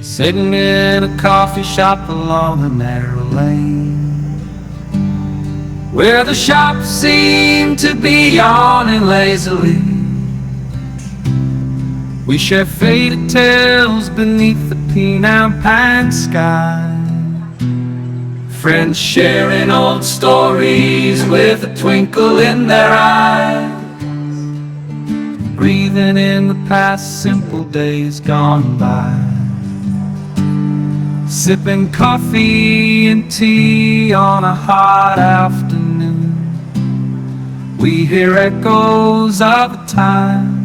sitting in a coffee shop along a narrow lane, where the shops seem to be yawning lazily. We share faded tales beneath the peanut pine sky, friends sharing old stories with a twinkle in their eyes, breathing in the past simple days gone by, sipping coffee and tea on a hot afternoon. We hear echoes of a time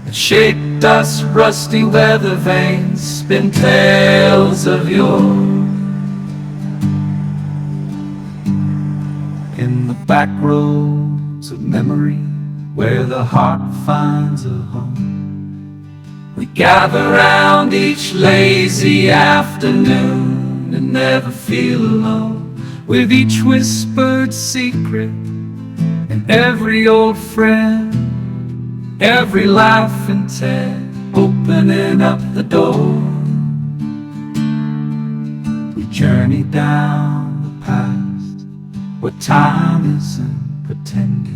that shaped us, rusty weather vanes spin tales of yore. In the back roads of memory, where the heart finds a home, we gather round each lazy afternoon and never feel alone, with each whispered secret and every old friend, every laugh and tear opening up the door. We journey down the past where time isn't pretending.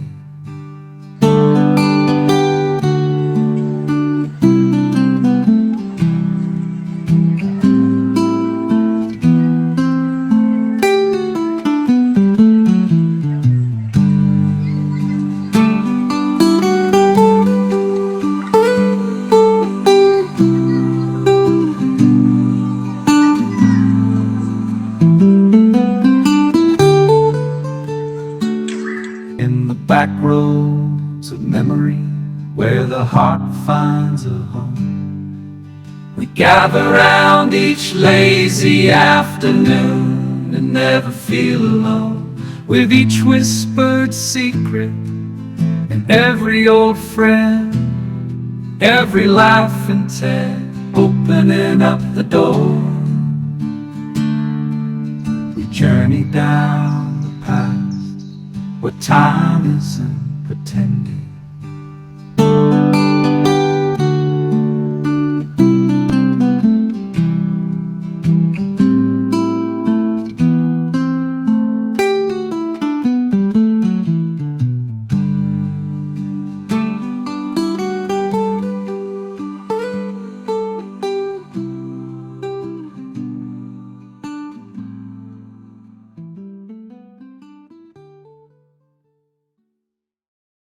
In the back roads of memory, where the heart finds a home, we gather round each lazy afternoon and never feel alone, with each whispered secret and every old friend, every laugh and tear opening up the door. We journey down the past where time isn't pretending.